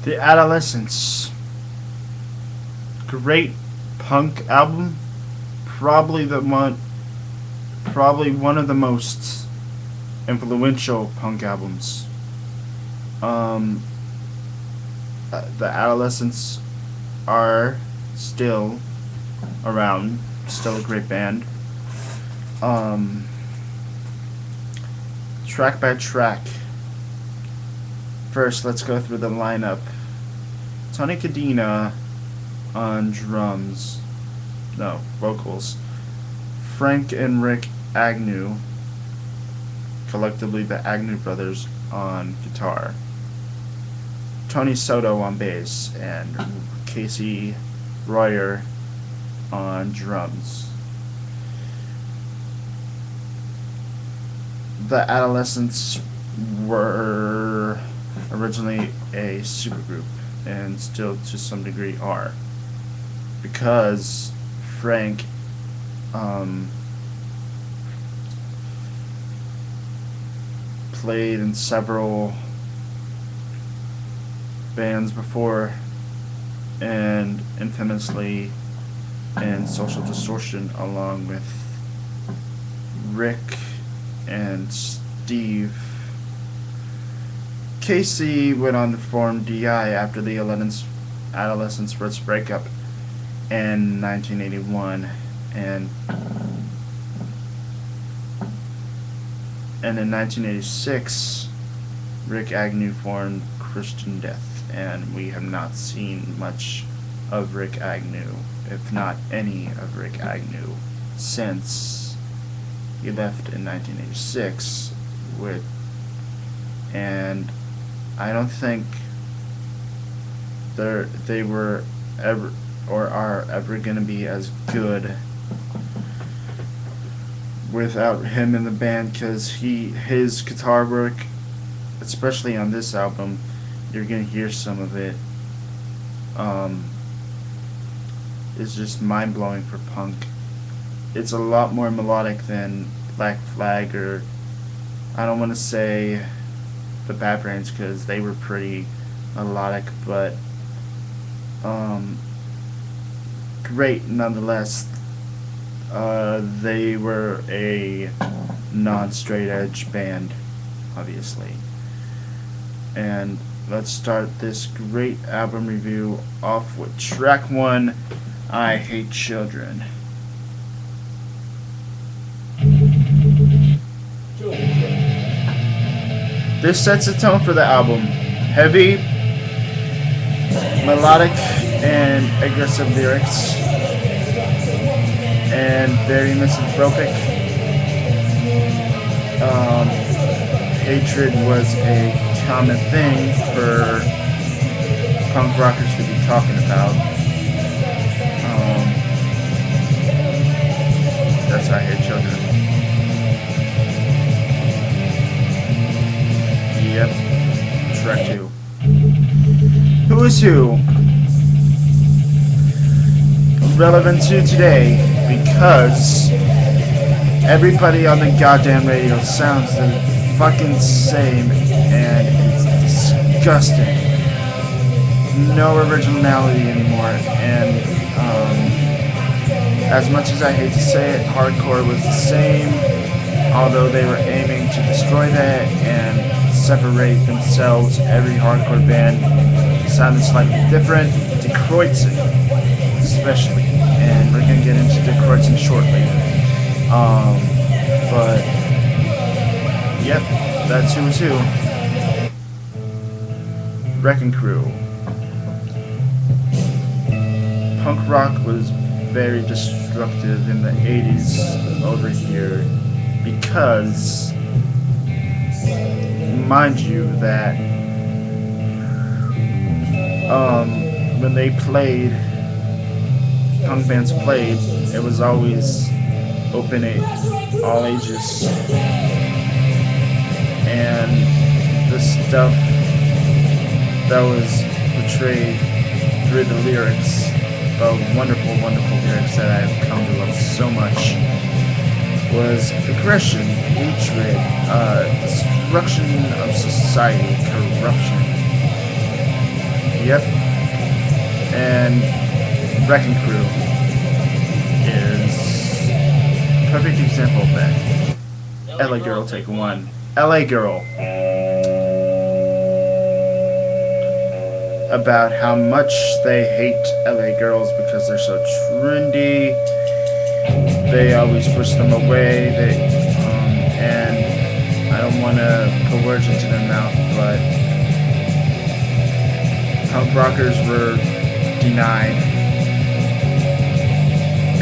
The Adolescents. Great punk album. Probably one of the most influential punk albums. The Adolescents are still around, still a great band. Track by track. First, let's go through the lineup. Tony Cadena on drums. No, vocals. Frank and Rick Agnew, collectively the Agnew brothers, on guitar. Tony Soto on bass, and Casey Royer on drums. The Adolescents were originally a supergroup, and still to some degree are, because Frank played in several bands before, and infamously in Social Distortion, along with Rick and Steve. Casey went on to form DI after the Adolescents' first breakup in 1981, and in 1986, Rick Agnew formed Christian Death, and we have not seen much of Rick Agnew, if not any of Rick Agnew, since he left in 1986, and I don't think they were ever or are ever going to be as good without him in the band, because his guitar work, especially on this album, you're going to hear some of it, is just mind-blowing for punk. It's a lot more melodic than Black Flag, or I don't want to say the Bad Brains, because they were pretty melodic, but great nonetheless. They were a non-straight edge band, obviously. And let's start this great album review off with track 1, I Hate Children. This sets the tone for the album. Heavy, melodic, and aggressive lyrics, and very misanthropic. Hatred was a common thing for punk rockers to be talking about. That's I Hate Children. Yep. Track 2. Who is Who? Relevant to today because everybody on the goddamn radio sounds the fucking same, and it's disgusting. No originality anymore, and as much as I hate to say it, hardcore was the same, although they were aiming to destroy that and separate themselves. Every hardcore band sounded slightly different. Detroit's especially, and we're gonna get into Detroit's shortly. But yep, that's Who is Who. Wrecking Crew. Punk rock was very destructive in the 80s over here, because mind you that when they played, punk bands played, it was always open all ages, and the stuff that was portrayed through the lyrics, wonderful, wonderful lyrics that I've come to love so much, was aggression, hatred, destruction of society, corruption. Yep. And Wrecking Crew is a perfect example of that. LA Girl, take one. LA Girl. About how much they hate LA girls because they're so trendy. They always push them away. And I don't want to put words into their mouth, but punk rockers were denied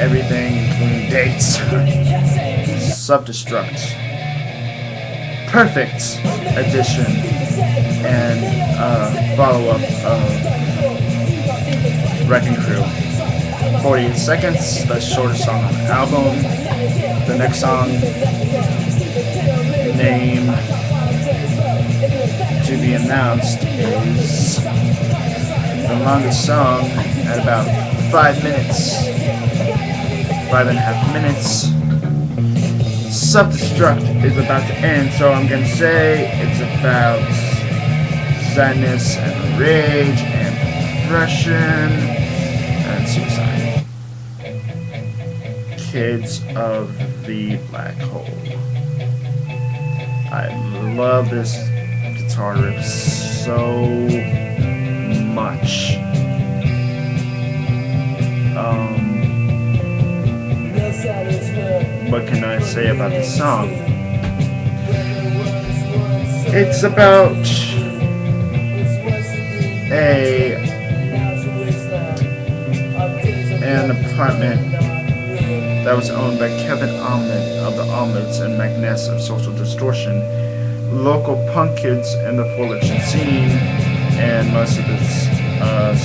everything, including dates. Self-Destruct. Perfect addition and follow-up of Wrecking Crew. 48 Seconds, the shortest song on the album. The next song, name to be announced, is the longest song at about 5 minutes. 5.5 minutes. Self-Destruct is about to end, so I'm gonna say it's about sadness and rage and depression and suicide. Kids of the Black Hole. I love this guitar riff so much. What can I say about this song? It's about an apartment that was owned by Kevin Allman of the Almonds and Magness of Social Distortion, local punk kids in the Fullerton scene, and most of this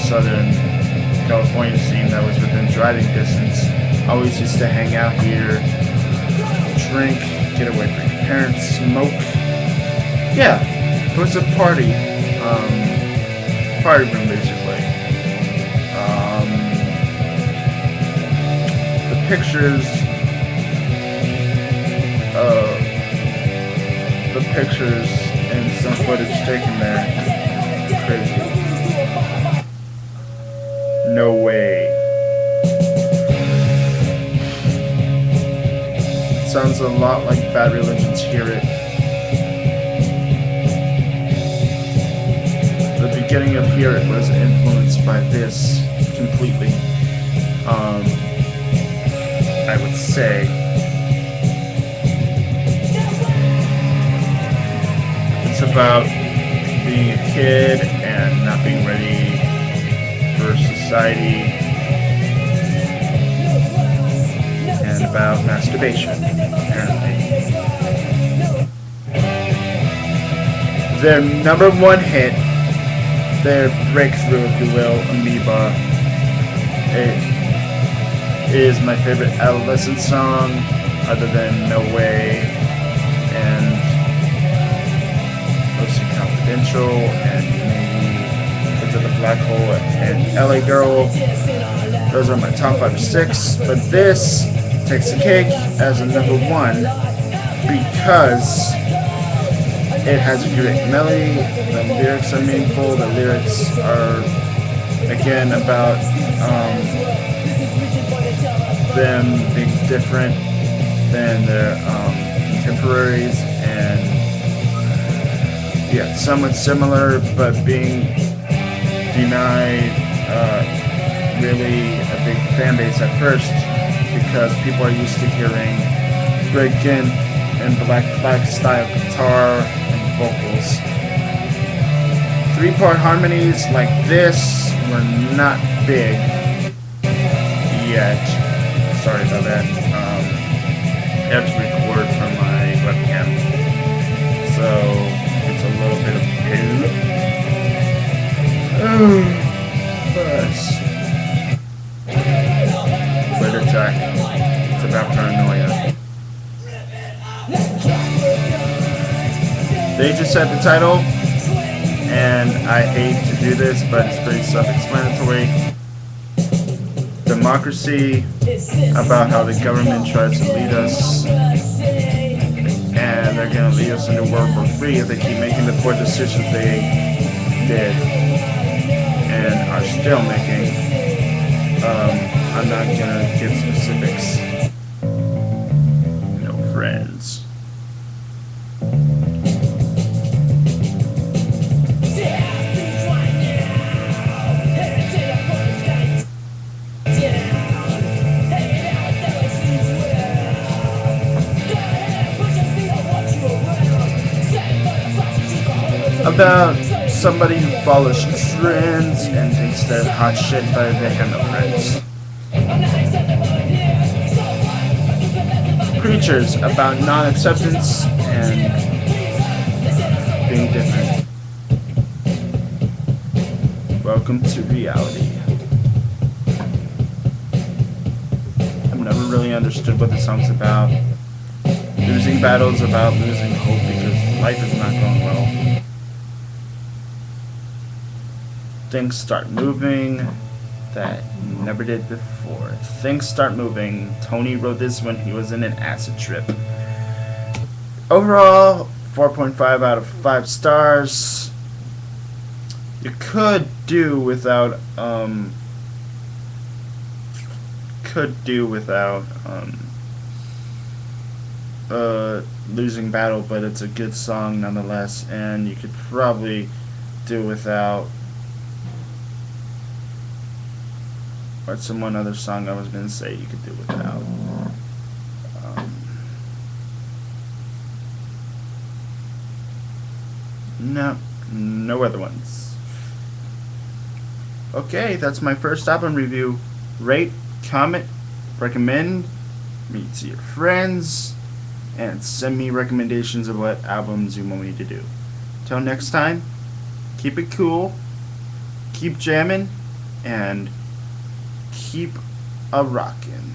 Southern California scene that was within driving distance. Always used to hang out here, drink, get away from your parents, smoke. Yeah, it was a party room basically. The pictures and some footage taken there, crazy. No way. Sounds a lot like Bad Religion's Hear It. The beginning of Hear It was influenced by this completely. I would say. It's about being a kid and not being ready for society, and about masturbation, apparently. Their number one hit, their breakthrough, if you will, Amoeba, it is my favorite Adolescents song, other than No Way and Mostly Confidential and maybe Kids of the Black Hole and LA Girl. Those are my top 5 or 6, but this takes the cake as a number 1 because it has a great melody, the lyrics are meaningful, the lyrics are again about them being different than their contemporaries and yeah, somewhat similar, but being denied really a big fan base at first because people are used to hearing Greg Ginn and Black Flag style guitar and vocals. 3-part harmonies like this were not big yet. Sorry about that. I have to record from my webcam, so it's a little bit of pain. But it's about paranoia. They just said the title, and I hate to do this, but it's pretty self-explanatory. Democracy, about how the government tries to lead us, and they're going to lead us into World War III if they keep making the poor decisions they did. still making. I'm not gonna give specifics. No friends. About somebody who follows trends and thinks they're hot shit, but they have no friends. Creatures, about non-acceptance and being different. Welcome to reality. I've never really understood what the song's about. Losing battles about losing hope because life is not going well. Things start moving that never did before. Things start moving. Tony wrote this when he was in an acid trip. Overall, 4.5 out of 5 stars. You could do without Losing Battle, but it's a good song nonetheless, and you could probably do without what's one other song I was gonna say you could do without. No other ones. Okay, that's my first album review. Rate, comment, recommend me to your friends, and send me recommendations of what albums you want me to do. Till next time, keep it cool, keep jamming, and keep a rockin'.